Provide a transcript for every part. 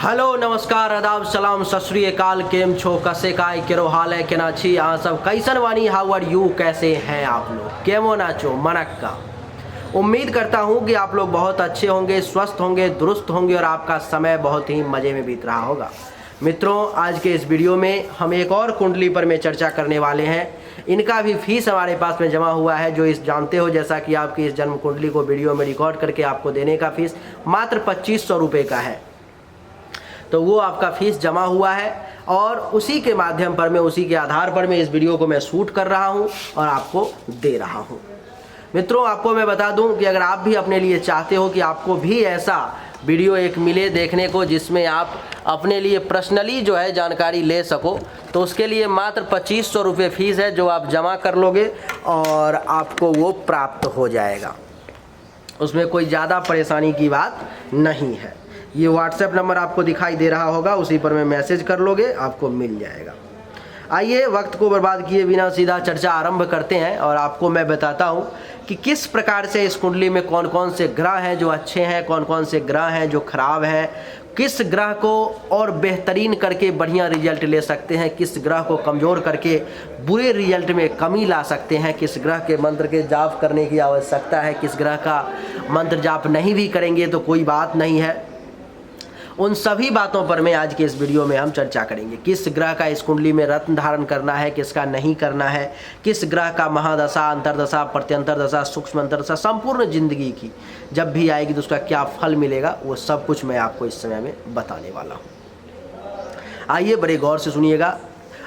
Hello नमस्कार आदाब सलाम सत श्री अकाल केम छो कसे काय केरो हाल है केना छी अहाँ सब कैसन वानी हाउ आर यू कैसे हैं आप लोग केमो नाचो मनक्का। उम्मीद करता हूँ कि आप लोग बहुत अच्छे होंगे, स्वस्थ होंगे, दुरुस्त होंगे और आपका समय बहुत ही मज़े में बीत रहा होगा। मित्रों, आज के इस वीडियो में हम एक और कुंडली पर में चर्चा करने वाले हैं। इनका भी फीस हमारे पास में जमा हुआ है, जो इस जानते हो जैसा कि आपकी इस जन्म कुंडली को वीडियो में रिकॉर्ड करके आपको देने का फीस मात्र 2500 रुपये का है। तो वो आपका फीस जमा हुआ है और उसी के माध्यम पर मैं, उसी के आधार पर मैं इस वीडियो को मैं शूट कर रहा हूँ और आपको दे रहा हूँ। मित्रों, आपको मैं बता दूं कि अगर आप भी अपने लिए चाहते हो कि आपको भी ऐसा वीडियो एक मिले देखने को जिसमें आप अपने लिए पर्सनली जो है जानकारी ले सको, तो उसके लिए मात्र 2500 रुपये फीस है, जो आप जमा कर लोगे और आपको वो प्राप्त हो जाएगा। उसमें कोई ज़्यादा परेशानी की बात नहीं है। ये व्हाट्सएप नंबर आपको दिखाई दे रहा होगा, उसी पर में मैसेज कर लोगे, आपको मिल जाएगा। आइए वक्त को बर्बाद किए बिना सीधा चर्चा आरंभ करते हैं और आपको मैं बताता हूँ कि किस प्रकार से इस कुंडली में कौन कौन से ग्रह हैं जो अच्छे हैं, कौन कौन से ग्रह हैं जो खराब हैं, किस ग्रह को और बेहतरीन करके बढ़िया रिजल्ट ले सकते हैं, किस ग्रह को कमज़ोर करके बुरे रिजल्ट में कमी ला सकते हैं, किस ग्रह के मंत्र के जाप करने की आवश्यकता है, किस ग्रह का मंत्र जाप नहीं भी करेंगे तो कोई बात नहीं है। उन सभी बातों पर मैं आज के इस वीडियो में हम चर्चा करेंगे। किस ग्रह का इस कुंडली में रत्न धारण करना है, किसका नहीं करना है, किस ग्रह का महादशा, अंतरदशा, प्रत्यंतर दशा, सूक्ष्म अंतरदशा, संपूर्ण जिंदगी की जब भी आएगी तो उसका क्या फल मिलेगा, वो सब कुछ मैं आपको इस समय में बताने वाला हूँ। आइए बड़े गौर से सुनिएगा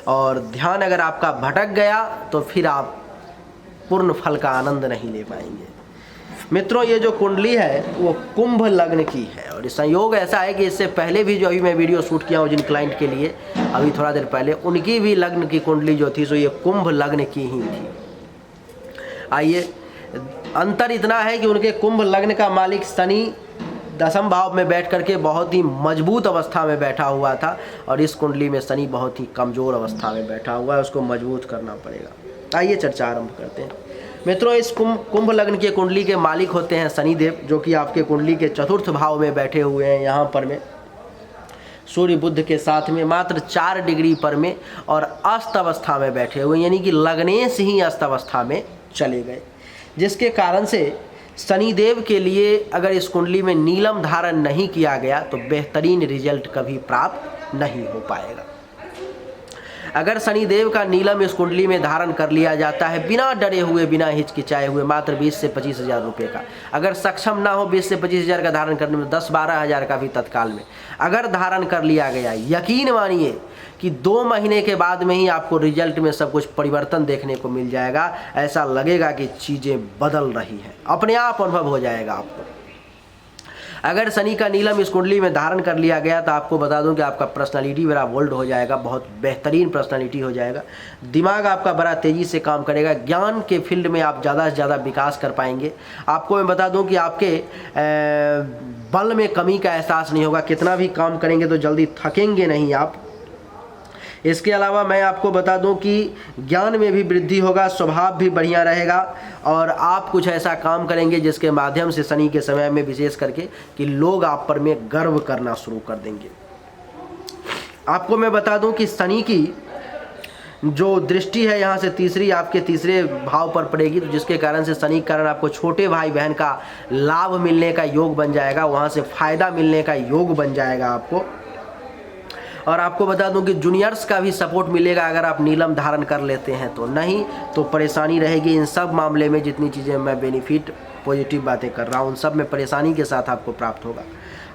और ध्यान अगर आपका भटक गया तो फिर आप पूर्ण फल का आनंद नहीं ले पाएंगे। मित्रों, ये जो कुंडली है वो कुंभ लग्न की है और संयोग ऐसा है कि इससे पहले भी जो अभी मैं वीडियो शूट किया हूँ जिन क्लाइंट के लिए अभी थोड़ा देर पहले, उनकी भी लग्न की कुंडली जो थी सो ये कुंभ लग्न की ही थी। आइए, अंतर इतना है कि उनके कुंभ लग्न का मालिक शनि दसम भाव में बैठ करके बहुत ही मजबूत अवस्था में बैठा हुआ था और इस कुंडली में शनि बहुत ही कमज़ोर अवस्था में बैठा हुआ है, उसको मजबूत करना पड़ेगा। आइए चर्चा आरंभ करते हैं। मित्रों, इस कुंभ लग्न के कुंडली के मालिक होते हैं शनिदेव, जो कि आपके कुंडली के चतुर्थ भाव में बैठे हुए हैं। यहाँ पर में सूर्य बुध के साथ में मात्र 4 डिग्री पर में और अस्त अवस्था में बैठे हुए, यानी कि लगने से ही अस्त अवस्था में चले गए, जिसके कारण से शनिदेव के लिए अगर इस कुंडली में नीलम धारण नहीं किया गया तो बेहतरीन रिजल्ट कभी प्राप्त नहीं हो पाएगा। अगर शनिदेव का नीलम इस कुंडली में धारण कर लिया जाता है बिना डरे हुए, बिना हिचकिचाए हुए, मात्र 20 से 25 हज़ार रुपये का, अगर सक्षम ना हो 20 से 25 हज़ार का धारण करने में, 10-12 हज़ार का भी तत्काल में अगर धारण कर लिया गया, यकीन मानिए कि 2 महीने के बाद में ही आपको रिजल्ट में सब कुछ परिवर्तन देखने को मिल जाएगा। ऐसा लगेगा कि चीज़ें बदल रही हैं, अपने आप अनुभव हो जाएगा आपको। अगर शनि का नीलम इस कुंडली में धारण कर लिया गया तो आपको बता दूं कि आपका पर्सनालिटी बड़ा बोल्ड हो जाएगा, बहुत बेहतरीन पर्सनालिटी हो जाएगा। दिमाग आपका बड़ा तेज़ी से काम करेगा, ज्ञान के फील्ड में आप ज़्यादा से ज़्यादा विकास कर पाएंगे। आपको मैं बता दूं कि आपके बल में कमी का एहसास नहीं होगा, कितना भी काम करेंगे तो जल्दी थकेंगे नहीं आप। इसके अलावा मैं आपको बता दूं कि ज्ञान में भी वृद्धि होगा, स्वभाव भी बढ़िया रहेगा और आप कुछ ऐसा काम करेंगे जिसके माध्यम से शनि के समय में विशेष करके कि लोग आप पर में गर्व करना शुरू कर देंगे। आपको मैं बता दूं कि शनि की जो दृष्टि है यहाँ से तीसरी आपके तीसरे भाव पर पड़ेगी, तो जिसके कारण से शनि के कारण आपको छोटे भाई बहन का लाभ मिलने का योग बन जाएगा, वहाँ से फ़ायदा मिलने का योग बन जाएगा आपको। और आपको बता दूं कि जूनियर्स का भी सपोर्ट मिलेगा अगर आप नीलम धारण कर लेते हैं तो, नहीं तो परेशानी रहेगी। इन सब मामले में जितनी चीज़ें मैं बेनिफिट पॉजिटिव बातें कर रहा हूं उन सब में परेशानी के साथ आपको प्राप्त होगा।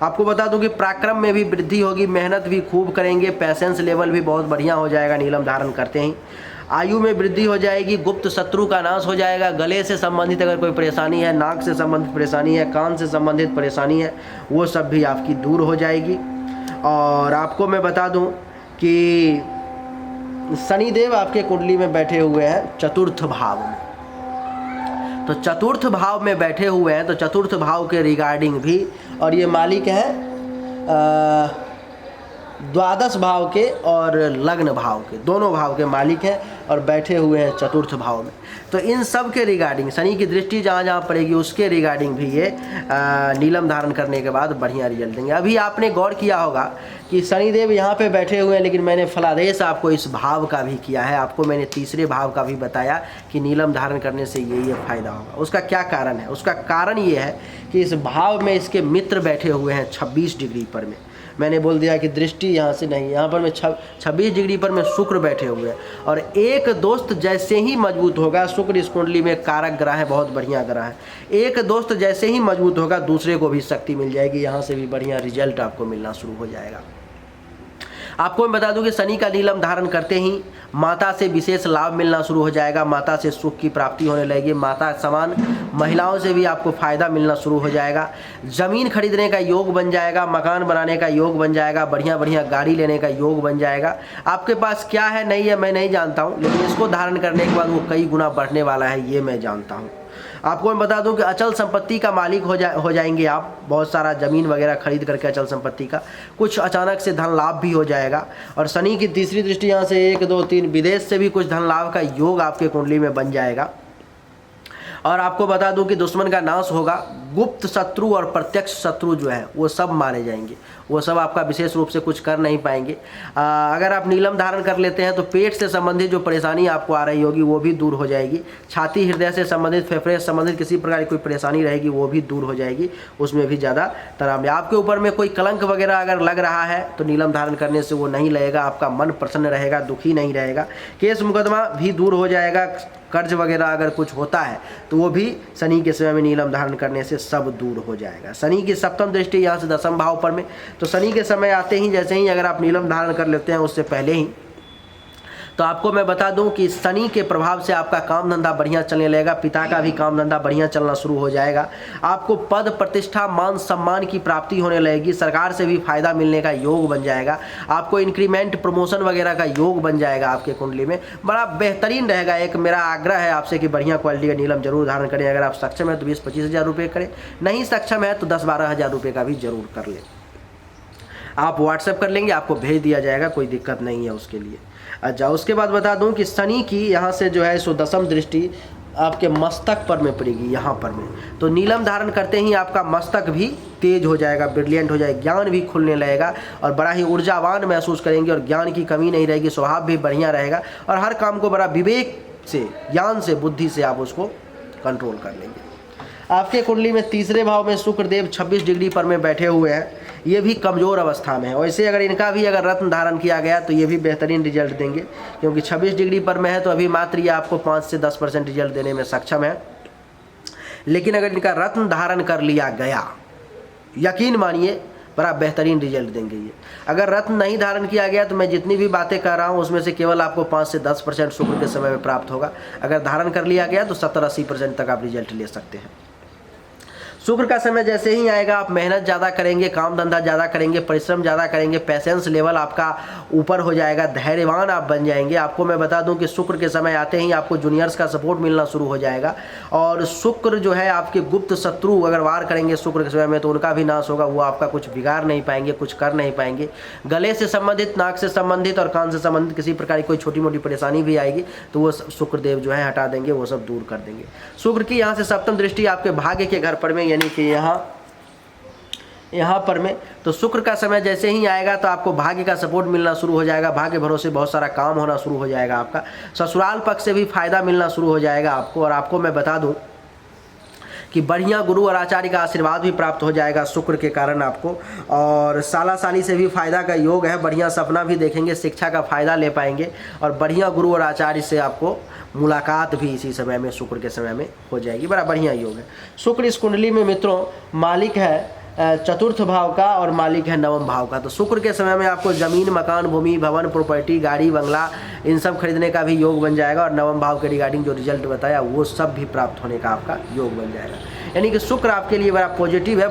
आपको बता दूं कि पराक्रम में भी वृद्धि होगी, मेहनत भी खूब करेंगे, पैसेंस लेवल भी बहुत बढ़िया हो जाएगा नीलम धारण करते ही। आयु में वृद्धि हो जाएगी, गुप्त शत्रु का नाश हो जाएगा, गले से संबंधित अगर कोई परेशानी है, नाक से संबंधित परेशानी है, कान से संबंधित परेशानी है, वो सब भी आपकी दूर हो जाएगी। और आपको मैं बता दूं कि शनिदेव आपके कुंडली में बैठे हुए हैं चतुर्थ भाव में, तो चतुर्थ भाव में बैठे हुए हैं तो चतुर्थ भाव के रिगार्डिंग भी, और ये मालिक है द्वादश भाव के और लग्न भाव के, दोनों भाव के मालिक हैं। और बैठे हुए हैं चतुर्थ भाव में। तो इन सब के रिगार्डिंग शनि की दृष्टि जहाँ जहाँ पड़ेगी उसके रिगार्डिंग भी ये नीलम धारण करने के बाद बढ़िया रिजल्ट देंगे। अभी आपने गौर किया होगा कि शनिदेव यहाँ पे बैठे हुए हैं, लेकिन मैंने फलादेश आपको इस भाव का भी किया है, आपको मैंने तीसरे भाव का भी बताया कि नीलम धारण करने से ये फ़ायदा होगा। उसका क्या कारण है? उसका कारण ये है कि इस भाव में इसके मित्र बैठे हुए हैं 26 डिग्री पर में। मैंने बोल दिया कि दृष्टि यहाँ से नहीं, यहाँ पर में 26 डिग्री पर में शुक्र बैठे हुए हैं। और एक दोस्त जैसे ही मजबूत होगा, शुक्र इस कुंडली में कारक ग्रह है, बहुत बढ़िया ग्रह है। एक दोस्त जैसे ही मजबूत होगा दूसरे को भी शक्ति मिल जाएगी, यहाँ से भी बढ़िया रिजल्ट आपको मिलना शुरू हो जाएगा। आपको मैं बता दूं कि शनि का नीलम धारण करते ही माता से विशेष लाभ मिलना शुरू हो जाएगा, माता से सुख की प्राप्ति होने लगेगी, माता समान महिलाओं से भी आपको फ़ायदा मिलना शुरू हो जाएगा, ज़मीन खरीदने का योग बन जाएगा, मकान बनाने का योग बन जाएगा, बढ़िया बढ़िया गाड़ी लेने का योग बन जाएगा। आपके पास क्या है नहीं है मैं नहीं जानता हूँ, लेकिन इसको धारण करने के बाद वो कई गुना बढ़ने वाला है, ये मैं जानता हूँ। आपको मैं बता दूं कि अचल संपत्ति का मालिक हो जाएंगे आप, बहुत सारा ज़मीन वगैरह खरीद करके अचल संपत्ति का, कुछ अचानक से धन लाभ भी हो जाएगा। और शनि की तीसरी दृष्टि यहाँ से 1 2 3 विदेश से भी कुछ धन लाभ का योग आपके कुंडली में बन जाएगा। और आपको बता दूं कि दुश्मन का नाश होगा, गुप्त शत्रु और प्रत्यक्ष शत्रु जो है वो सब मारे जाएंगे, वो सब आपका विशेष रूप से कुछ कर नहीं पाएंगे। अगर आप नीलम धारण कर लेते हैं तो पेट से संबंधित जो परेशानी आपको आ रही होगी वो भी दूर हो जाएगी, छाती हृदय से संबंधित फेफड़े से संबंधित किसी प्रकार की कोई परेशानी रहेगी वो भी दूर हो जाएगी, उसमें भी ज़्यादा तनाव नहीं। आपके ऊपर में कोई कलंक वगैरह अगर लग रहा है तो नीलम धारण करने से वो नहीं लगेगा, आपका मन प्रसन्न रहेगा, दुखी नहीं रहेगा, केस मुकदमा भी दूर हो जाएगा, कर्ज वगैरह अगर कुछ होता है तो वो भी शनि के समय में नीलम धारण करने से सब दूर हो जाएगा। शनि की सप्तम दृष्टि यहाँ से 10वें भाव पर में, तो शनि के समय आते ही जैसे ही अगर आप नीलम धारण कर लेते हैं उससे पहले ही, तो आपको मैं बता दूं कि शनि के प्रभाव से आपका काम धंधा बढ़िया चलने लगेगा, पिता का भी काम धंधा बढ़िया चलना शुरू हो जाएगा, आपको पद प्रतिष्ठा मान सम्मान की प्राप्ति होने लगेगी, सरकार से भी फायदा मिलने का योग बन जाएगा, आपको इंक्रीमेंट प्रमोशन वगैरह का योग बन जाएगा आपके कुंडली में, बड़ा बेहतरीन रहेगा। एक मेरा आग्रह है आपसे कि बढ़िया क्वालिटी का नीलम जरूर धारण करें। अगर आप सक्षम है तो 20-25 हज़ार रुपये करें, नहीं सक्षम है तो 10-12 हज़ार रुपये का भी जरूर कर लें। आप व्हाट्सएप कर लेंगे, आपको भेज दिया जाएगा, कोई दिक्कत नहीं है उसके लिए। अच्छा, उसके बाद बता दूं कि शनि की यहाँ से जो है सो 10वीं दृष्टि आपके मस्तक पर में पड़ेगी, यहाँ पर में, तो नीलम धारण करते ही आपका मस्तक भी तेज हो जाएगा, ब्रिलियंट हो जाएगा, ज्ञान भी खुलने लगेगा और बड़ा ही ऊर्जावान महसूस करेंगे और ज्ञान की कमी नहीं रहेगी, स्वभाव भी बढ़िया रहेगा और हर काम को बड़ा विवेक से, ज्ञान से, बुद्धि से आप उसको कंट्रोल कर लेंगे। आपके कुंडली में तीसरे भाव में शुक्रदेव 26 डिग्री पर में बैठे हुए हैं, ये भी कमज़ोर अवस्था में है। वैसे अगर इनका भी अगर रत्न धारण किया गया तो ये भी बेहतरीन रिजल्ट देंगे, क्योंकि 26 डिग्री पर में है तो अभी मात्र ये आपको 5 से 10% रिजल्ट देने में सक्षम है। लेकिन अगर इनका रत्न धारण कर लिया गया, यकीन मानिए बड़ा बेहतरीन रिजल्ट देंगे ये। अगर रत्न नहीं धारण किया गया तो मैं जितनी भी बातें कर रहा हूँ उसमें से केवल आपको 5 से 10% शुक्र के समय में प्राप्त होगा। अगर धारण कर लिया गया तो 70-80% तक आप रिजल्ट ले सकते हैं। शुक्र का समय जैसे ही आएगा आप मेहनत ज़्यादा करेंगे, काम धंधा ज़्यादा करेंगे, परिश्रम ज़्यादा करेंगे, पैसेंस लेवल आपका ऊपर हो जाएगा, धैर्यवान आप बन जाएंगे। आपको मैं बता दूं कि शुक्र के समय आते ही आपको जूनियर्स का सपोर्ट मिलना शुरू हो जाएगा और शुक्र जो है आपके गुप्त शत्रु अगर वार करेंगे शुक्र के समय में तो उनका भी नाश होगा, वो आपका कुछ बिगाड़ नहीं पाएंगे, कुछ कर नहीं पाएंगे। गले से संबंधित, नाक से संबंधित और कान से संबंधित किसी प्रकार की कोई छोटी मोटी परेशानी भी आएगी तो वो शुक्रदेव जो है हटा देंगे, वो सब दूर कर देंगे। शुक्र की यहाँ से सप्तम दृष्टि आपके भाग्य के घर पर में, यानी कि यहाँ पर में, तो शुक्र का समय जैसे ही आएगा तो आपको भाग्य का सपोर्ट मिलना शुरू हो जाएगा, भाग्य भरोसे बहुत सारा काम होना शुरू हो जाएगा, आपका ससुराल पक्ष से भी फायदा मिलना शुरू हो जाएगा आपको। और आपको मैं बता दूं कि बढ़िया गुरु और आचार्य का आशीर्वाद भी प्राप्त हो जाएगा शुक्र के कारण आपको, और साला साली से भी फायदा का योग है, बढ़िया सपना भी देखेंगे, शिक्षा का फायदा ले पाएंगे और बढ़िया गुरु और आचार्य से आपको मुलाकात भी इसी समय में, शुक्र के समय में हो जाएगी। बड़ा बढ़िया योग है। शुक्र इस कुंडली में मित्रों मालिक है चतुर्थ भाव का और मालिक है 9वें भाव का। तो शुक्र के समय में आपको ज़मीन, मकान, भूमि, भवन, प्रॉपर्टी, गाड़ी, बंगला इन सब खरीदने का भी योग बन जाएगा और 9वें भाव के रिगार्डिंग जो रिजल्ट बताया वो सब भी प्राप्त होने का आपका योग बन जाएगा। यानी कि शुक्र आपके लिए बड़ा पॉजिटिव है,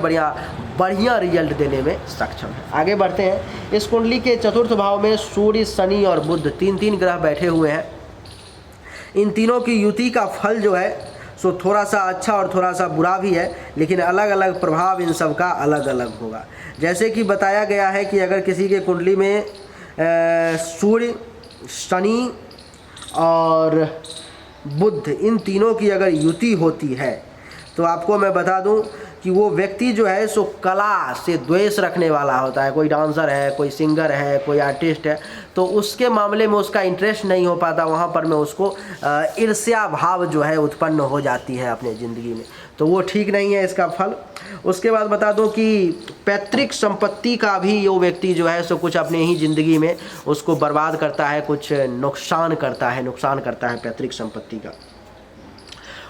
बढ़िया रिजल्ट देने में सक्षम है। आगे बढ़ते हैं। इस कुंडली के चतुर्थ भाव में सूर्य, शनि और बुध 3 ग्रह बैठे हुए हैं। इन तीनों की युति का फल जो है सो थोड़ा सा अच्छा और थोड़ा सा बुरा भी है, लेकिन अलग अलग प्रभाव इन सब का अलग अलग होगा। जैसे कि बताया गया है कि अगर किसी के कुंडली में सूर्य, शनि और बुध, इन तीनों की अगर युति होती है तो आपको मैं बता दूं कि वो व्यक्ति जो है सो कला से द्वेष रखने वाला होता है। कोई डांसर है, कोई सिंगर है, कोई आर्टिस्ट है, तो उसके मामले में उसका इंटरेस्ट नहीं हो पाता, वहाँ पर में उसको ईर्ष्या भाव जो है उत्पन्न हो जाती है अपने ज़िंदगी में, तो वो ठीक नहीं है इसका फल। उसके बाद बता दूं कि पैतृक संपत्ति का भी वो व्यक्ति जो है सो कुछ अपने ही ज़िंदगी में उसको बर्बाद करता है, कुछ नुकसान करता है पैतृक संपत्ति का।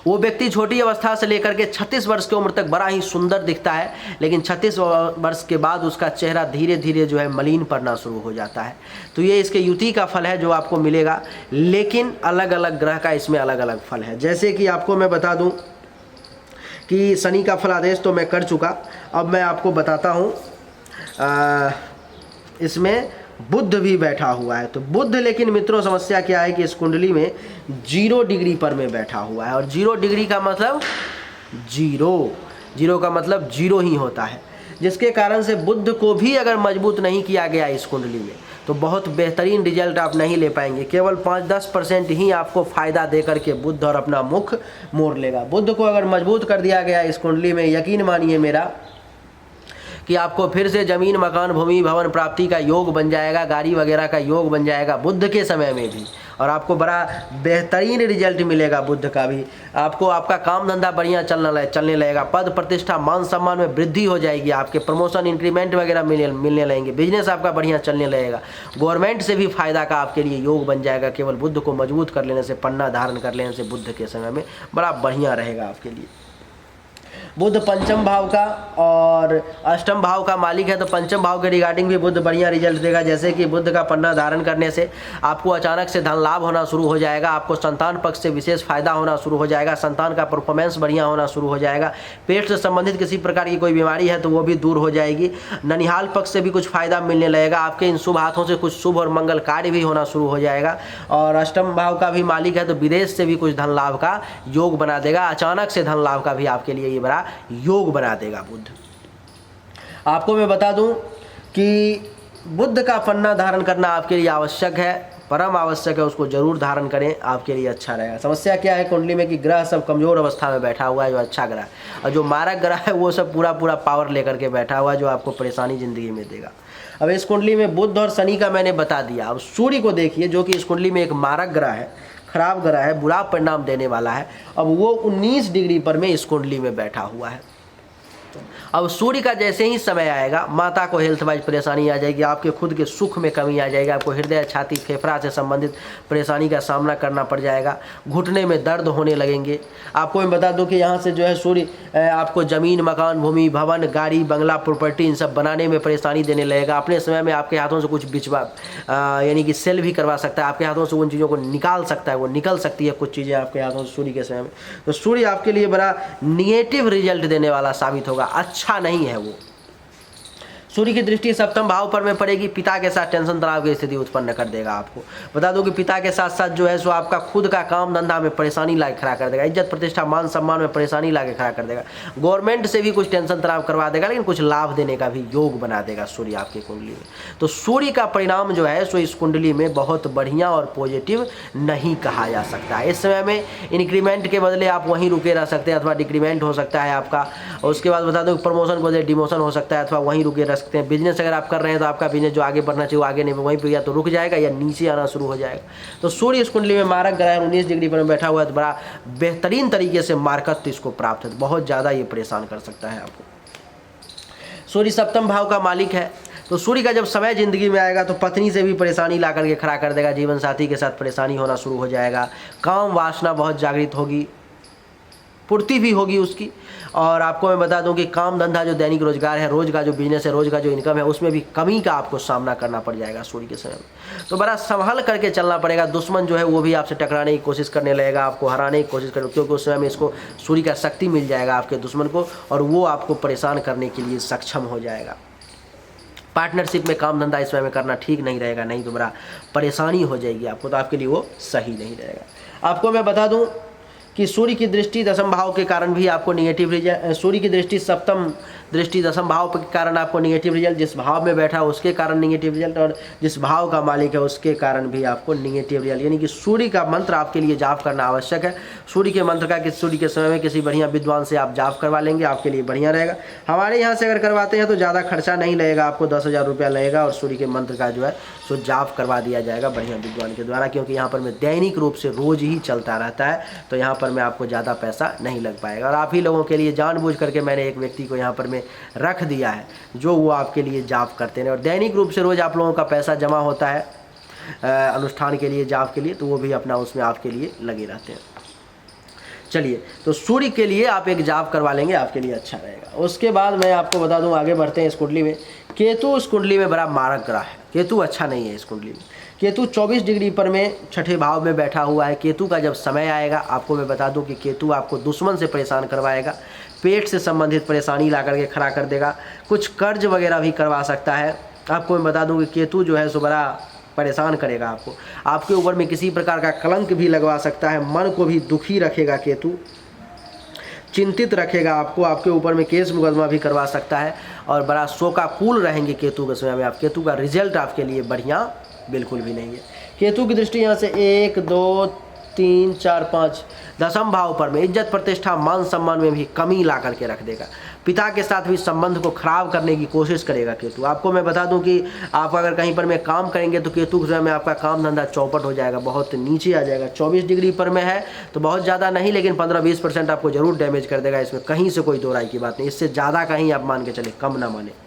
वो व्यक्ति छोटी अवस्था से लेकर के 36 वर्ष की उम्र तक बड़ा ही सुंदर दिखता है, लेकिन 36 वर्ष के बाद उसका चेहरा धीरे धीरे जो है मलिन पड़ना शुरू हो जाता है। तो ये इसके युति का फल है जो आपको मिलेगा, लेकिन अलग अलग ग्रह का इसमें अलग अलग फल है। जैसे कि आपको मैं बता दूं कि शनि का फल आदेश तो मैं कर चुका, अब मैं आपको बताता हूँ इसमें बुध भी बैठा हुआ है। तो बुध, लेकिन मित्रों समस्या क्या है कि इस कुंडली में 0 डिग्री पर में बैठा हुआ है, और 0 डिग्री का मतलब जीरो का मतलब 0 ही होता है, जिसके कारण से बुध को भी अगर मजबूत नहीं किया गया इस कुंडली में तो बहुत बेहतरीन रिजल्ट आप नहीं ले पाएंगे। केवल 5-10% ही आपको फ़ायदा दे करके बुध और अपना मुख मोड़ लेगा। बुध को अगर मजबूत कर दिया गया इस कुंडली में, यकीन मानिए मेरा कि आपको फिर से ज़मीन, मकान, भूमि, भवन प्राप्ति का योग बन जाएगा, गाड़ी वगैरह का योग बन जाएगा बुध के समय में भी, और आपको बड़ा बेहतरीन रिजल्ट मिलेगा बुध का भी। आपको आपका काम धंधा बढ़िया चलने लगेगा, पद प्रतिष्ठा मान सम्मान में वृद्धि हो जाएगी, आपके प्रमोशन इंक्रीमेंट वगैरह मिलने लगेंगे, बिजनेस आपका बढ़िया चलने लगेगा, गवर्नमेंट से भी फायदा का आपके लिए योग बन जाएगा। केवल बुध को मजबूत कर लेने से, पन्ना धारण कर लेने से बुध के समय में बड़ा बढ़िया रहेगा आपके लिए। बुध पंचम भाव का और अष्टम भाव का मालिक है, तो पंचम भाव के रिगार्डिंग भी बुध बढ़िया रिजल्ट देगा। जैसे कि बुध का पन्ना धारण करने से आपको अचानक से धन लाभ होना शुरू हो जाएगा, आपको संतान पक्ष से विशेष फायदा होना शुरू हो जाएगा, संतान का परफॉर्मेंस बढ़िया होना शुरू हो जाएगा, पेट से संबंधित किसी प्रकार की कोई बीमारी है तो वो भी दूर हो जाएगी, ननिहाल पक्ष से भी कुछ फायदा मिलने लगेगा, आपके इन शुभ हाथों से कुछ शुभ और मंगल कार्य भी होना शुरू हो जाएगा। और अष्टम भाव का भी मालिक है, तो विदेश से भी कुछ धन लाभ का योग बना देगा, अचानक से धन लाभ का भी आपके लिए ये बड़ा योग बना देगा बुध। आपको मैं बता दूं कि बुध का पन्ना धारण करना आपके लिए आवश्यक है, परम आवश्यक है, उसको जरूर धारण करें, आपके लिए अच्छा रहेगा। समस्या क्या है कुंडली में कि ग्रह सब कमजोर अवस्था में बैठा हुआ है, जो अच्छा ग्रह, और जो मारक ग्रह है वो सब पूरा पावर लेकर के बैठा हुआ है, जो आपको परेशानी जिंदगी में देगा। अब इस कुंडली में बुध और शनि का मैंने बता दिया। अब सूर्य को देखिए, जो कि इस कुंडली में एक मारक ग्रह है, खराब ग्रह है, बुरा परिणाम देने वाला है। अब वो 19 डिग्री पर में इस कुंडली में बैठा हुआ है। अब सूर्य का जैसे ही समय आएगा, माता को हेल्थ वाइज परेशानी आ जाएगी, आपके खुद के सुख में कमी आ जाएगी, आपको हृदय, छाती, फेफड़ा से संबंधित परेशानी का सामना करना पड़ जाएगा, घुटने में दर्द होने लगेंगे। आपको मैं बता दूं कि यहाँ से जो है सूर्य आपको ज़मीन, मकान, भूमि, भवन, गाड़ी, बंगला, प्रॉपर्टी इन सब बनाने में परेशानी देने लगेगा। अपने समय में आपके हाथों से कुछ बिचवा यानी कि सेल भी करवा सकता है, आपके हाथों से उन चीज़ों को निकाल सकता है, वो निकल सकती है कुछ चीज़ें आपके हाथों से सूर्य के समय में। तो सूर्य आपके लिए बड़ा निगेटिव रिजल्ट देने वाला साबित होगा, अच्छा नहीं है वो। सूर्य की दृष्टि सप्तम भाव पर में पड़ेगी, पिता के साथ टेंशन तनाव की स्थिति उत्पन्न कर देगा। आपको बता दूं कि पिता के साथ साथ जो है सो आपका खुद का काम धंधा में परेशानी लाके खड़ा कर देगा, इज्जत प्रतिष्ठा मान सम्मान में परेशानी लाके खड़ा कर देगा, गवर्नमेंट से भी कुछ टेंशन तनाव करवा देगा, लेकिन कुछ लाभ देने का भी योग बना देगा सूर्य आपकी कुंडली में। तो सूर्य का परिणाम जो है सो इस कुंडली में बहुत बढ़िया और पॉजिटिव नहीं कहा जा सकता। इस समय में इंक्रीमेंट के बदले आप वहीं रुके रह सकते हैं, अथवा डिक्रीमेंट हो सकता है आपका। उसके बाद बता दूं प्रमोशन को बदले डिमोशन हो सकता है, अथवा वहीं रुके रह सकते हैं। बिजनेस अगर आप कर रहे हैं तो आपका बिजनेस जो आगे बढ़ना चाहिए वो आगे नहीं, वहीं पर या तो रुक जाएगा या नीचे आना शुरू हो जाएगा। तो सूर्य इस कुंडली में मारक ग्रह 19 डिग्री पर बैठा हुआ है, तो बड़ा बेहतरीन तरीके से मारकत्व इसको प्राप्त है, बहुत ज़्यादा ये परेशान कर सकता है आपको। सूर्य सप्तम भाव का मालिक है, तो सूर्य का जब समय जिंदगी में आएगा तो पत्नी से भी परेशानी ला करके खड़ा कर देगा, जीवन साथी के साथ परेशानी होना शुरू हो जाएगा, काम वासना बहुत जागृत होगी, पूर्ति भी होगी उसकी। और आपको मैं बता दूं कि काम धंधा जो दैनिक रोजगार है, रोज का जो बिजनेस है, रोज का जो इनकम है, उसमें भी कमी का आपको सामना करना पड़ जाएगा सूर्य के समय में। तो बड़ा संभल करके चलना पड़ेगा। दुश्मन जो है वो भी आपसे टकराने की कोशिश करने लगेगा, आपको हराने की कोशिश करेगा, क्योंकि उस समय में इसको सूर्य का शक्ति मिल जाएगा आपके दुश्मन को, और वो आपको परेशान करने के लिए सक्षम हो जाएगा। पार्टनरशिप में काम धंधा इस समय में करना ठीक नहीं रहेगा, नहीं तो बड़ा परेशानी हो जाएगी आपको, तो आपके लिए वो सही नहीं रहेगा। आपको मैं बता दूं कि सूर्य की दृष्टि दशम भाव के कारण भी आपको निगेटिव सूर्य की दृष्टि सप्तम दृष्टि दशम भाव के कारण आपको निगेटिव रिजल्ट, जिस भाव में बैठा उसके कारण निगेटिव रिजल्ट, और जिस भाव का मालिक है उसके कारण भी आपको निगेटिव रिजल्ट। यानी कि सूर्य का मंत्र आपके लिए जाप करना आवश्यक है। सूर्य के मंत्र का सूर्य के समय में किसी बढ़िया विद्वान से आप जाप करवा लेंगे, आपके लिए बढ़िया रहेगा। हमारे यहाँ से अगर करवाते हैं तो ज़्यादा खर्चा नहीं लगेगा, आपको 10,000 रुपया लगेगा और सूर्य के मंत्र का जो है सो जाप करवा दिया जाएगा बढ़िया विद्वान के द्वारा, क्योंकि यहाँ पर मैं दैनिक रूप से रोज़ ही चलता रहता है, तो यहाँ पर मैं आपको ज़्यादा पैसा नहीं लग पाएगा। और आप ही लोगों के लिए जानबूझ करके मैंने एक व्यक्ति को यहाँ पर मैं रख दिया है जो वो आपके लिए जाप करते हैं, और दैनिक रूप से रोज़ आप लोगों का पैसा जमा होता है अनुष्ठान के लिए, जाप के लिए, तो वो भी अपना उसमें आपके लिए लगे रहते हैं। चलिए, तो सूर्य के लिए आप एक जाप करवा लेंगे, आपके लिए अच्छा रहेगा। उसके बाद मैं आपको बता दूं, आगे बढ़ते हैं इस कुंडली में। केतु इस कुंडली में बड़ा मारक ग्रह है, केतु अच्छा नहीं है इस कुंडली में। केतु 24 डिग्री पर में छठे भाव में बैठा हुआ है। केतु का जब समय आएगा, आपको मैं बता दूं कि केतु आपको दुश्मन से परेशान करवाएगा, पेट से संबंधित परेशानी ला करके खड़ा कर देगा, कुछ कर्ज वगैरह भी करवा सकता है। आपको मैं बता दूं कि केतु जो है सो बड़ा परेशान करेगा आपको, आपके ऊपर में किसी प्रकार का कलंक भी लगवा सकता है, मन को भी दुखी रखेगा केतु, चिंतित रखेगा आपको, आपके ऊपर में केस मुकदमा भी करवा सकता है, और बड़ा शोकाकुल रहेंगे केतु के समय में आप। केतु का रिजल्ट आपके लिए बढ़िया बिल्कुल भी नहीं है। केतु की दृष्टि यहाँ से 1 2 3 4 5 दशम भाव पर में इज्जत प्रतिष्ठा मान सम्मान में भी कमी ला करके रख देगा। पिता के साथ भी संबंध को खराब करने की कोशिश करेगा केतु। आपको मैं बता दूं कि आप अगर कहीं पर में काम करेंगे तो केतु के समय में आपका काम धंधा चौपट हो जाएगा, बहुत नीचे आ जाएगा। 24 डिग्री पर में है तो बहुत ज़्यादा नहीं, लेकिन 15-20% आपको जरूर डैमेज कर देगा, इसमें कहीं से कोई दो राय की बात नहीं। इससे ज़्यादा कहीं आप मान के चले, कम ना माने।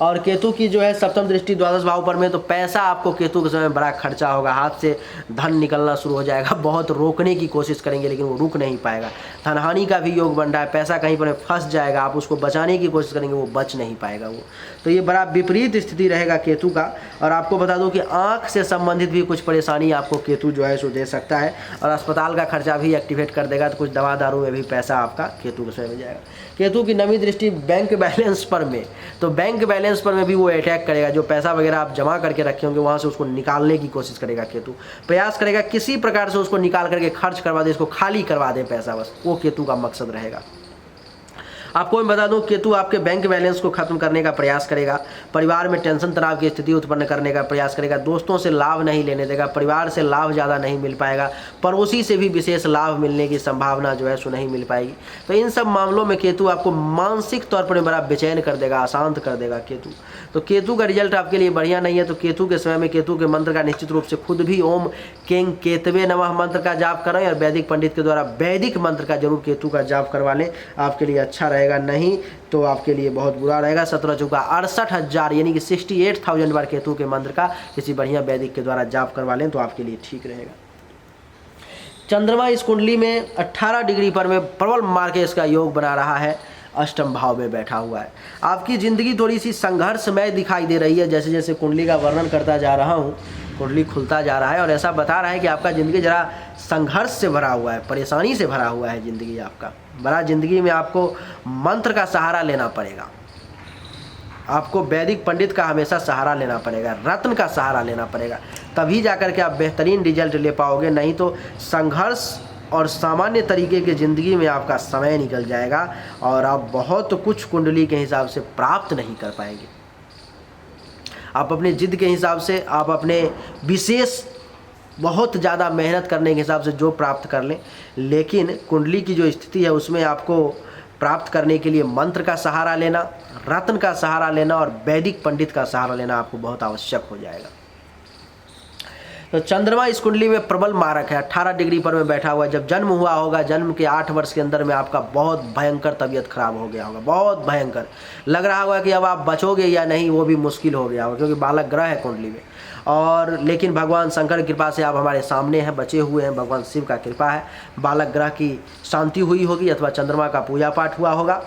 और केतु की जो है सप्तम दृष्टि द्वादश भाव पर में, तो पैसा आपको केतु के समय में बड़ा खर्चा होगा, हाथ से धन निकलना शुरू हो जाएगा, बहुत रोकने की कोशिश करेंगे लेकिन वो रुक नहीं पाएगा। धनहानि का भी योग बन रहा है, पैसा कहीं पर फंस जाएगा, आप उसको बचाने की कोशिश करेंगे, वो बच नहीं पाएगा वो। तो ये बड़ा विपरीत स्थिति रहेगा केतु का। और आपको बता दूं कि आँख से संबंधित भी कुछ परेशानी आपको केतु जो है सो दे सकता है, और अस्पताल का खर्चा भी एक्टिवेट कर देगा, तो कुछ दवा दारू में भी पैसा आपका केतु के समय में जाएगा। केतु की नवीं दृष्टि बैंक बैलेंस पर में, तो बैंक बैलेंस पर में भी वो अटैक करेगा, जो पैसा वगैरह आप जमा करके रखे होंगे वहाँ से उसको निकालने की कोशिश करेगा केतु, प्रयास करेगा किसी प्रकार से उसको निकाल करके खर्च करवा दे, इसको खाली करवा दे पैसा, बस वो केतु का मकसद रहेगा। आपको मैं बता दूं केतु आपके बैंक बैलेंस को खत्म करने का प्रयास करेगा, परिवार में टेंशन तनाव की स्थिति उत्पन्न करने का प्रयास करेगा, दोस्तों से लाभ नहीं लेने देगा, परिवार से लाभ ज़्यादा नहीं मिल पाएगा, पड़ोसी से भी विशेष लाभ मिलने की संभावना जो है सो नहीं मिल पाएगी। तो इन सब मामलों में केतु आपको मानसिक तौर पर बड़ा बेचैन कर देगा, अशांत कर देगा केतु। तो केतु का रिजल्ट आपके लिए बढ़िया नहीं है। तो केतु के समय में केतु के मंत्र का निश्चित रूप से खुद भी ओम केंग केतवे नमः मंत्र का जाप करें, और वैदिक पंडित के द्वारा वैदिक मंत्र का जरूर केतु का जाप करवा लें, आपके लिए अच्छा रहेगा। नहीं तो आपके लिए बहुत बुरा रहेगा। 17 चौका 68,000 यानी कि 68,000 बार केतु के मंत्र का किसी बढ़िया वैदिक के द्वारा जाप करवा लें तो आपके लिए ठीक रहेगा। चंद्रमा इस कुंडली में 18 डिग्री पर में प्रबल मार के इसका योग बना रहा है, अष्टम भाव में बैठा हुआ है। आपकी ज़िंदगी थोड़ी सी संघर्षमय दिखाई दे रही है, जैसे जैसे कुंडली का वर्णन करता जा रहा हूँ कुंडली खुलता जा रहा है, और ऐसा बता रहा है कि आपका ज़िंदगी ज़रा संघर्ष से भरा हुआ है, परेशानी से भरा हुआ है ज़िंदगी आपका। बड़ा ज़िंदगी में आपको मंत्र का सहारा लेना पड़ेगा, आपको वैदिक पंडित का हमेशा सहारा लेना पड़ेगा, रत्न का सहारा लेना पड़ेगा, तभी जाकर के आप बेहतरीन रिजल्ट ले पाओगे। नहीं तो संघर्ष और सामान्य तरीके की ज़िंदगी में आपका समय निकल जाएगा और आप बहुत कुछ कुंडली के हिसाब से प्राप्त नहीं कर पाएंगे। आप अपने जिद के हिसाब से, आप अपने विशेष बहुत ज़्यादा मेहनत करने के हिसाब से जो प्राप्त कर लें, लेकिन कुंडली की जो स्थिति है उसमें आपको प्राप्त करने के लिए मंत्र का सहारा लेना, रत्न का सहारा लेना और वैदिक पंडित का सहारा लेना आपको बहुत आवश्यक हो जाएगा। तो चंद्रमा इस कुंडली में प्रबल मारक है, 18 डिग्री पर में बैठा हुआ है। जब जन्म हुआ होगा, जन्म के 8 वर्ष के अंदर में आपका बहुत भयंकर तबीयत खराब हो गया होगा, बहुत भयंकर लग रहा होगा कि अब आप बचोगे या नहीं वो भी मुश्किल हो गया होगा, क्योंकि बालक ग्रह है कुंडली में। और लेकिन भगवान शंकर की कृपा से आप हमारे सामने हैं, बचे हुए हैं, भगवान शिव का कृपा है, बालक ग्रह की शांति हुई होगी, अथवा चंद्रमा का पूजा पाठ हुआ होगा,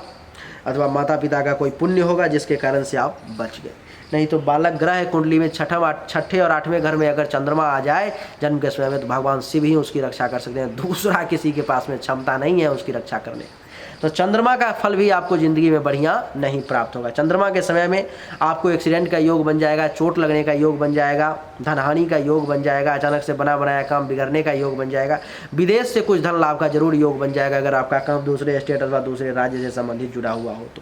अथवा माता पिता का कोई पुण्य होगा जिसके कारण से आप बच गए। नहीं तो बालक ग्रह कुंडली में छठे और 8वें घर में अगर चंद्रमा आ जाए जन्म के समय में, तो भगवान शिव ही उसकी रक्षा कर सकते हैं, दूसरा किसी के पास में क्षमता नहीं है उसकी रक्षा करने। तो चंद्रमा का फल भी आपको ज़िंदगी में बढ़िया नहीं प्राप्त होगा। चंद्रमा के समय में आपको एक्सीडेंट का योग बन जाएगा, चोट लगने का योग बन जाएगा, धनहानि का योग बन जाएगा, अचानक से बना बनाया काम बिगड़ने का योग बन जाएगा, विदेश से कुछ धन लाभ का जरूर योग बन जाएगा अगर आपका काम दूसरे स्टेट अथवा दूसरे राज्य से संबंधित जुड़ा हुआ हो तो।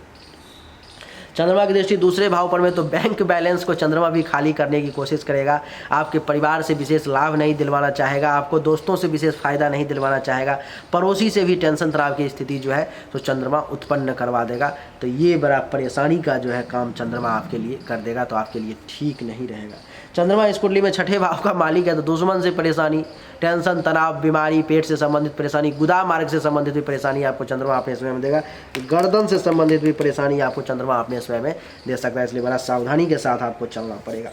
चंद्रमा की दृष्टि दूसरे भाव पर में तो बैंक बैलेंस को चंद्रमा भी खाली करने की कोशिश करेगा। आपके परिवार से विशेष लाभ नहीं दिलवाना चाहेगा, आपको दोस्तों से विशेष फायदा नहीं दिलवाना चाहेगा, पड़ोसी से भी टेंशन तनाव की स्थिति जो है तो चंद्रमा उत्पन्न करवा देगा। तो ये बड़ा परेशानी का जो है काम चंद्रमा आपके लिए कर देगा, तो आपके लिए ठीक नहीं रहेगा। चंद्रमा इस कुंडली में छठे भाव का मालिक है, तो दुश्मन से परेशानी, टेंशन, तनाव, बीमारी, पेट से संबंधित परेशानी, गुदा मार्ग से संबंधित भी परेशानी आपको चंद्रमा अपने समय में देगा। गर्दन से संबंधित भी परेशानी आपको चंद्रमा अपने समय में दे सकता है, इसलिए बड़ा सावधानी के साथ आपको चलना पड़ेगा।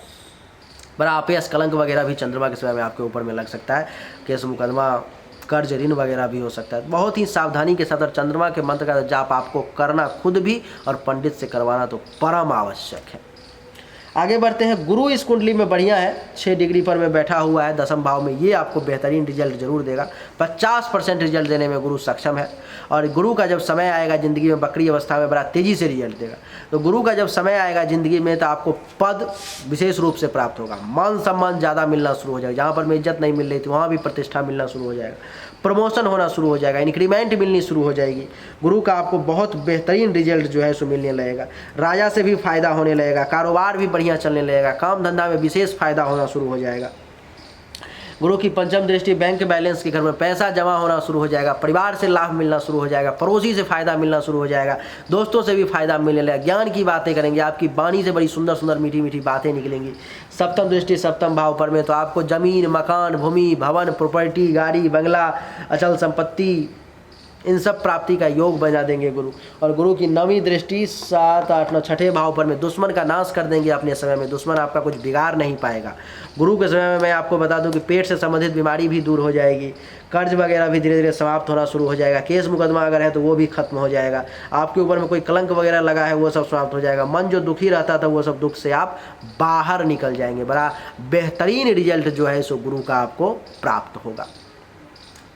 बड़ा अपयश, कलंक वगैरह भी चंद्रमा के समय में आपके ऊपर में लग सकता है। केस मुकदमा, कर्ज, ऋण वगैरह भी हो सकता है। बहुत ही सावधानी के साथ और चंद्रमा के मंत्र का जाप आपको करना खुद भी और पंडित से करवाना तो परम आवश्यक है। आगे बढ़ते हैं। गुरु इस कुंडली में बढ़िया है, 6 डिग्री पर में बैठा हुआ है दसम भाव में। ये आपको बेहतरीन रिजल्ट जरूर देगा, 50% रिजल्ट देने में गुरु सक्षम है। और गुरु का जब समय आएगा ज़िंदगी में, बकरी अवस्था में बड़ा तेज़ी से रिजल्ट देगा। तो गुरु का जब समय आएगा ज़िंदगी में तो आपको पद विशेष रूप से प्राप्त होगा, मान सम्मान ज़्यादा मिलना शुरू हो जाएगा। जहाँ पर में इज्जत नहीं मिल रही थी वहाँ भी प्रतिष्ठा मिलना शुरू हो जाएगा, प्रमोशन होना शुरू हो जाएगा, इंक्रीमेंट मिलनी शुरू हो जाएगी। गुरु का आपको बहुत बेहतरीन रिजल्ट जो है सो मिलने लगेगा। राजा से भी फायदा होने लगेगा, कारोबार भी बढ़िया चलने लगेगा, काम धंधा में विशेष फायदा होना शुरू हो जाएगा। गुरु की पंचम दृष्टि बैंक बैलेंस के घर में पैसा जमा होना शुरू हो जाएगा, परिवार से लाभ मिलना शुरू हो जाएगा, पड़ोसी से फायदा मिलना शुरू हो जाएगा, दोस्तों से भी फायदा मिलने लगेगा, ज्ञान की बातें करेंगे, आपकी वाणी से बड़ी सुंदर सुंदर मीठी मीठी बातें निकलेंगी। सप्तम दृष्टि सप्तम भाव पर में तो आपको जमीन, मकान, भूमि, भवन, प्रॉपर्टी, गाड़ी, बंगला, अचल संपत्ति, इन सब प्राप्ति का योग बना देंगे गुरु। और गुरु की नवीं दृष्टि 7, 8, 9 छठे भाव पर में दुश्मन का नाश कर देंगे अपने समय में। दुश्मन आपका कुछ बिगाड़ नहीं पाएगा। गुरु के समय में मैं आपको बता दूं कि पेट से संबंधित बीमारी भी दूर हो जाएगी, कर्ज वगैरह भी धीरे धीरे समाप्त होना शुरू हो जाएगा, केस मुकदमा अगर है तो वो भी खत्म हो जाएगा, आपके ऊपर में कोई कलंक वगैरह लगा है वो सब समाप्त हो जाएगा, मन जो दुखी रहता था वो सब दुख से आप बाहर निकल जाएंगे। बड़ा बेहतरीन रिजल्ट जो है सो गुरु का आपको प्राप्त होगा।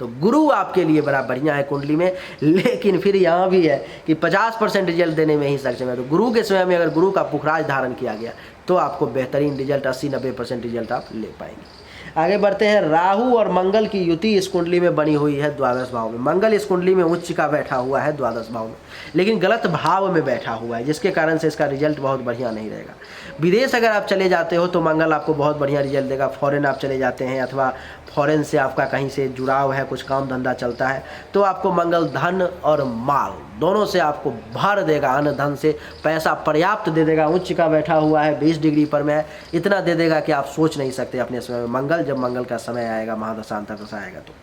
तो गुरु आपके लिए बड़ा बढ़िया है कुंडली में, लेकिन फिर यहाँ भी है कि 50% रिजल्ट देने में ही सक्षम है। तो गुरु के समय में अगर गुरु का पुखराज धारण किया गया तो आपको बेहतरीन रिजल्ट 80-90% रिजल्ट आप ले पाएंगे। आगे बढ़ते हैं। राहु और मंगल की युति इस कुंडली में बनी हुई है द्वादश भाव में। मंगल इस कुंडली में उच्च का बैठा हुआ है द्वादश भाव में, लेकिन गलत भाव में बैठा हुआ है, जिसके कारण से इसका रिजल्ट बहुत बढ़िया नहीं रहेगा। विदेश अगर आप चले जाते हो तो मंगल आपको बहुत बढ़िया रिजल्ट देगा। फॉरेन आप चले जाते हैं अथवा फॉरेन से आपका कहीं से जुड़ाव है, कुछ काम धंधा चलता है, तो आपको मंगल धन और माल दोनों से आपको भर देगा। अन्न धन से पैसा पर्याप्त दे देगा। उच्च का बैठा हुआ है, 20 डिग्री पर में है, इतना दे देगा कि आप सोच नहीं सकते अपने समय में। मंगल जब मंगल का समय आएगा, महादशा अंतर्दशा आएगा, तो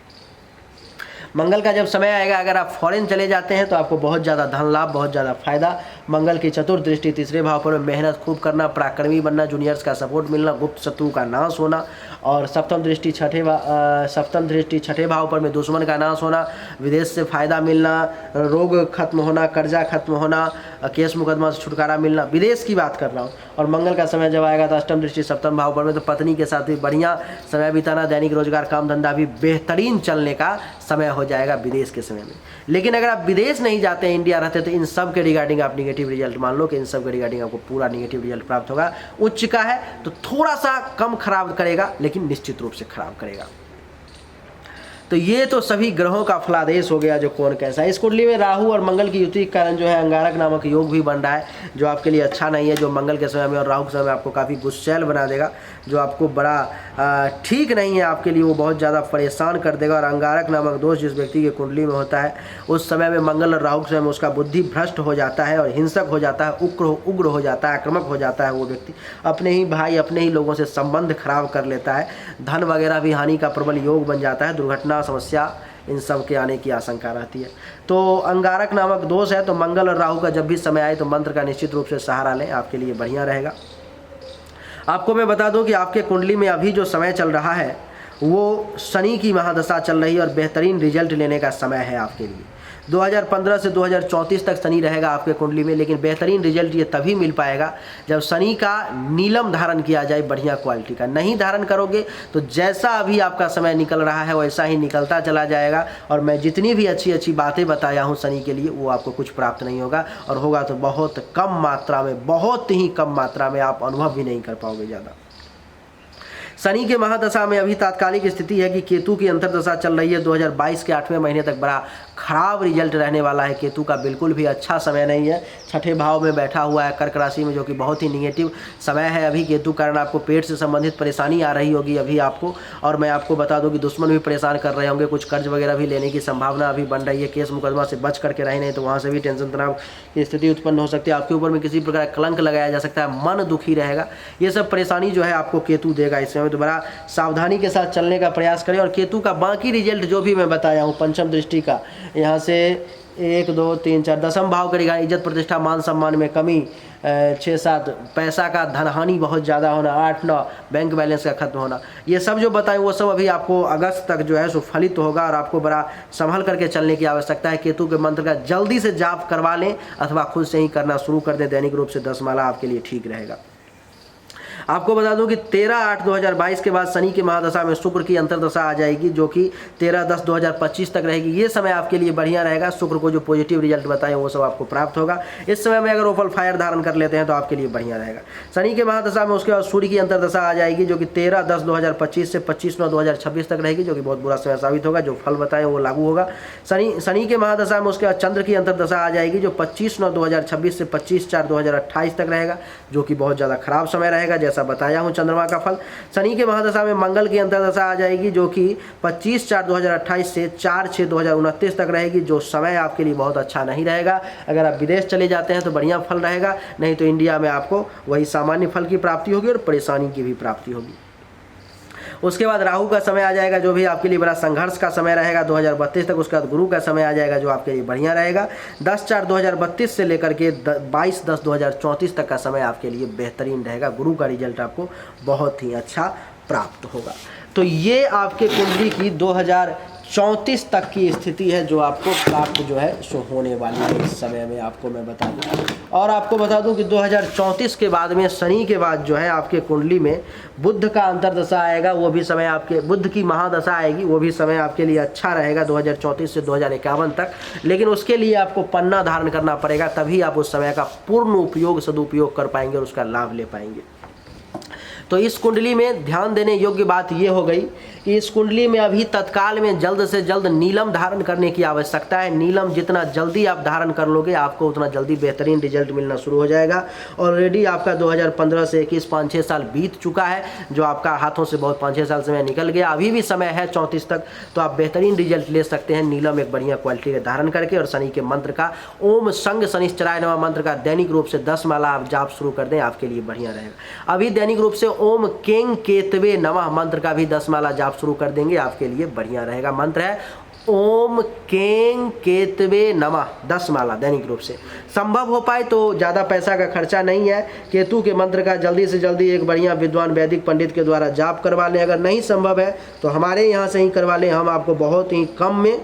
मंगल का जब समय आएगा अगर आप फॉरेन चले जाते हैं तो आपको बहुत ज़्यादा धन लाभ, बहुत ज़्यादा फायदा। मंगल की चतुर्थ दृष्टि तीसरे भाव पर मेहनत खूब करना, पराक्रमी बनना, जूनियर्स का सपोर्ट मिलना, गुप्त शत्रु का नाश होना। और सप्तम दृष्टि छठे भाव पर में दुश्मन का नाश होना, विदेश से फायदा मिलना, रोग खत्म होना, कर्जा खत्म होना, केस मुकदमा से छुटकारा मिलना। विदेश की बात कर रहा हूँ। और मंगल का समय जब आएगा तो अष्टम दृष्टि सप्तम भाव पर में तो पत्नी के साथ भी बढ़िया समय बिताना, दैनिक रोजगार काम धंधा भी बेहतरीन चलने का समय हो जाएगा विदेश के समय में। लेकिन अगर आप विदेश नहीं जाते हैं, इंडिया रहते, तो इन सब के रिगार्डिंग आप निगेटिव रिजल्ट मान लो कि इन सब के रिगार्डिंग आपको पूरा निगेटिव रिजल्ट प्राप्त होगा। उच्च का है तो थोड़ा सा कम खराब करेगा, लेकिन निश्चित रूप से खराब करेगा। तो ये तो सभी ग्रहों का फलादेश हो गया जो कौन कैसा है। इस कुंडली में राहु और मंगल की युति के कारण जो है अंगारक नामक योग भी बन रहा है, जो आपके लिए अच्छा नहीं है, जो मंगल के समय में और राहु के समय में आपको काफ़ी गुस्सैल बना देगा, जो आपको बड़ा ठीक नहीं है आपके लिए, वो बहुत ज़्यादा परेशान कर देगा। और अंगारक नामक दोष जिस व्यक्ति के कुंडली में होता है, उस समय में मंगल और राहु के समय में उसका बुद्धि भ्रष्ट हो जाता है और हिंसक हो जाता है, उग्र हो जाता है, आक्रामक हो जाता है। वो व्यक्ति अपने ही भाई, अपने ही लोगों से संबंध खराब कर लेता है, धन वगैरह भी हानि का प्रबल योग बन जाता है, दुर्घटना, समस्या, इन सब के आने की आशंका रहती है। तो अंगारक नामक दोष है, तो मंगल और राहु का जब भी समय आए तो मंत्र का निश्चित रूप से सहारा लें, आपके लिए बढ़िया रहेगा। आपको मैं बता दूं कि आपके कुंडली में अभी जो समय चल रहा है वो शनि की महादशा चल रही है और बेहतरीन रिजल्ट लेने का समय है आपके लिए। 2015 से 2034 तक शनि रहेगा आपके कुंडली में, लेकिन बेहतरीन रिजल्ट ये तभी मिल पाएगा जब शनि का नीलम धारण किया जाए, बढ़िया क्वालिटी का। नहीं धारण करोगे तो जैसा अभी आपका समय निकल रहा है वैसा ही निकलता चला जाएगा। और मैं जितनी भी अच्छी अच्छी बातें बताया हूँ शनि के लिए, वो आपको कुछ प्राप्त नहीं होगा, और होगा तो बहुत कम मात्रा में, बहुत ही कम मात्रा में, आप अनुभव भी नहीं कर पाओगे ज़्यादा। शनि के महादशा में अभी तात्कालिक स्थिति है कि केतु की अंतर्दशा चल रही है। 2022 के 8वें महीने तक बड़ा खराब रिजल्ट रहने वाला है। केतु का बिल्कुल भी अच्छा समय नहीं है, छठे भाव में बैठा हुआ है कर्क राशि में, जो कि बहुत ही निगेटिव समय है अभी। केतु कारण आपको पेट से संबंधित परेशानी आ रही होगी अभी आपको, और मैं आपको बता दूं कि दुश्मन भी परेशान कर रहे होंगे, कुछ कर्ज वगैरह भी लेने की संभावना अभी बन रही है। केस मुकदमा से बच करके रहे, नहीं तो वहाँ से भी टेंशन तनाव की स्थिति उत्पन्न हो सकती है। आपके ऊपर में किसी प्रकार कलंक लगाया जा सकता है, मन दुखी रहेगा, ये सब परेशानी जो है आपको केतु देगा इस समय। तो बड़ा सावधानी के साथ चलने का प्रयास करें। और केतु का बाकी रिजल्ट जो भी मैं बताया हूँ पंचम दृष्टि का, यहाँ से 1 2 3 4 दसम भाव करेगा, इज्जत प्रतिष्ठा मान सम्मान में कमी, 6 7 पैसा का धन हानि बहुत ज़्यादा होना, 8 9 बैंक बैलेंस का खत्म होना, ये सब जो बताएं वो सब अभी आपको अगस्त तक जो है सो फलित होगा। और आपको बड़ा संभल करके चलने की आवश्यकता है। केतु के मंत्र का जल्दी से जाप करवा लें अथवा खुद से ही करना शुरू कर दें। दैनिक रूप से 10 माला आपके लिए ठीक रहेगा। आपको बता दूं कि 13/8/2022 के बाद शनि की महादशा में शुक्र की अंतर्दशा आ जाएगी, जो कि 13/10/2025 तक रहेगी। ये समय आपके लिए बढ़िया रहेगा। शुक्र को जो पॉजिटिव रिजल्ट बताए वो सब आपको प्राप्त होगा। इस समय में अगर ओपल फायर धारण कर लेते हैं तो आपके लिए बढ़िया रहेगा। शनि के महादशा में उसके बाद सूर्य की अंतर्दशा आ जाएगी, जो कि 13/10/2025 से 25/9/2026 तक रहेगी, जो कि बहुत बुरा समय साबित होगा। जो फल बताए वो लागू होगा। शनि के महादशा में उसके बाद चंद्र की अंतर्दशा आ जाएगी, जो 25/9/2026 से 25/4/2028 तक रहेगा, जो कि बहुत ज़्यादा खराब समय रहेगा, जैसा बताया हूं चंद्रमा का फल। शनि के महादशा में मंगल की अंतर्दशा आ जाएगी, जो कि 25/4/2028 से 4/6/2029 तक रहेगी, जो समय आपके लिए बहुत अच्छा नहीं रहेगा। अगर आप विदेश चले जाते हैं तो बढ़िया फल रहेगा, नहीं तो इंडिया में आपको वही सामान्य फल की प्राप्ति होगी और परेशानी की भी प्राप्ति होगी। उसके बाद राहु का समय आ जाएगा, जो भी आपके लिए बड़ा संघर्ष का समय रहेगा 2032 तक। उसके बाद गुरु का समय आ जाएगा, जो आपके लिए बढ़िया रहेगा। 10/4/2032 से लेकर के 22/10/2034 तक का समय आपके लिए बेहतरीन रहेगा। गुरु का रिजल्ट आपको बहुत ही अच्छा प्राप्त होगा। तो ये आपके कुंडली की 2034 तक की स्थिति है, जो आपको प्राप्त जो है सो होने वाली है इस समय में, आपको मैं बता दूँ। और आपको बता दूं कि 2034 के बाद में शनि के बाद जो है आपके कुंडली में बुध का अंतर्दशा आएगा, वो भी समय आपके बुध की महादशा आएगी, वो भी समय आपके लिए अच्छा रहेगा 2034 से 2051 तक। लेकिन उसके लिए आपको पन्ना धारण करना पड़ेगा, तभी आप उस समय का पूर्ण उपयोग सदुपयोग कर पाएंगे और उसका लाभ ले पाएंगे। तो इस कुंडली में ध्यान देने योग्य बात ये हो गई कि इस कुंडली में अभी तत्काल में जल्द से जल्द नीलम धारण करने की आवश्यकता है। नीलम जितना जल्दी आप धारण कर लोगे आपको उतना जल्दी बेहतरीन रिजल्ट मिलना शुरू हो जाएगा। ऑलरेडी आपका 2015 से 21 5-6 साल बीत चुका है, जो आपका हाथों से बहुत 5-6 साल समय निकल गया। अभी भी समय है 34 तक, तो आप बेहतरीन रिजल्ट ले सकते हैं नीलम एक बढ़िया क्वालिटी का धारण करके। और शनि के मंत्र का ओम संग शनिश्चराय नमः मंत्र का दैनिक रूप से 10 माला आप जाप शुरू कर दें, आपके लिए बढ़िया रहेगा। अभी दैनिक रूप से ओम केंग केतवे नमः मंत्र का भी 10 माला जाप शुरू कर देंगे, आपके लिए बढ़िया रहेगा। मंत्र है ओम केंग केतवे नमः 10 माला दैनिक रूप से। संभव हो पाए तो ज़्यादा पैसा का खर्चा नहीं है, केतु के मंत्र का जल्दी से जल्दी एक बढ़िया विद्वान वैदिक पंडित के द्वारा जाप करवा लें। अगर नहीं संभव है तो हमारे यहाँ से ही करवा लें, हम आपको बहुत ही कम में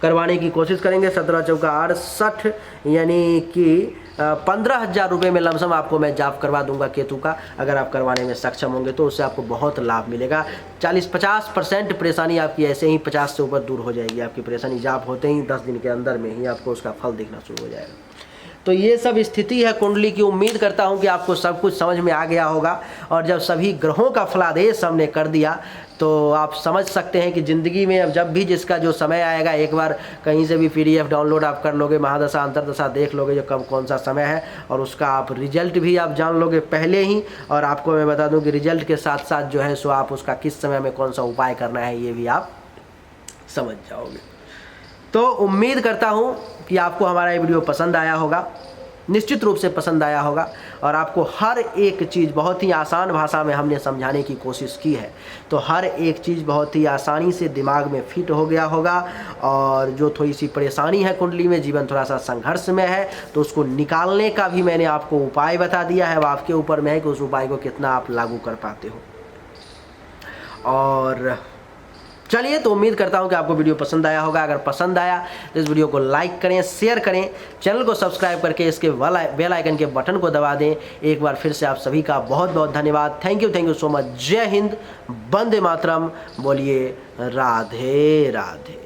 करवाने की कोशिश करेंगे। 17 चौका 68 यानी कि 15,000 रुपये में लमसम आपको मैं जाप करवा दूंगा केतु का। अगर आप करवाने में सक्षम होंगे तो उससे आपको बहुत लाभ मिलेगा। 40-50% परेशानी आपकी ऐसे ही 50 से ऊपर दूर हो जाएगी। आपकी परेशानी जाप होते ही 10 दिन के अंदर में ही आपको उसका फल दिखना शुरू हो जाएगा। तो ये सब स्थिति है कुंडली की। उम्मीद करता हूँ कि आपको सब कुछ समझ में आ गया होगा। और जब सभी ग्रहों का फलादेश हमने कर दिया तो आप समझ सकते हैं कि ज़िंदगी में अब जब भी जिसका जो समय आएगा, एक बार कहीं से भी PDF डाउनलोड आप कर लोगे, महादशा अंतर्दशा देख लोगे जो कब कौन सा समय है, और उसका आप रिजल्ट भी आप जान लोगे पहले ही। और आपको मैं बता दूं कि रिजल्ट के साथ साथ जो है सो आप उसका किस समय में कौन सा उपाय करना है ये भी आप समझ जाओगे। तो उम्मीद करता हूँ कि आपको हमारा ये वीडियो पसंद आया होगा, निश्चित रूप से पसंद आया होगा। और आपको हर एक चीज़ बहुत ही आसान भाषा में हमने समझाने की कोशिश की है, तो हर एक चीज़ बहुत ही आसानी से दिमाग में फिट हो गया होगा। और जो थोड़ी सी परेशानी है कुंडली में, जीवन थोड़ा सा संघर्ष में है, तो उसको निकालने का भी मैंने आपको उपाय बता दिया है। अब आपके ऊपर में है कि उस उपाय को कितना आप लागू कर पाते हो। और चलिए, तो उम्मीद करता हूं कि आपको वीडियो पसंद आया होगा। अगर पसंद आया तो इस वीडियो को लाइक करें, शेयर करें, चैनल को सब्सक्राइब करके इसके बेल आइकन के बटन को दबा दें। एक बार फिर से आप सभी का बहुत बहुत धन्यवाद। Thank you so much. जय हिंद, वंदे मातरम। बोलिए राधे राधे।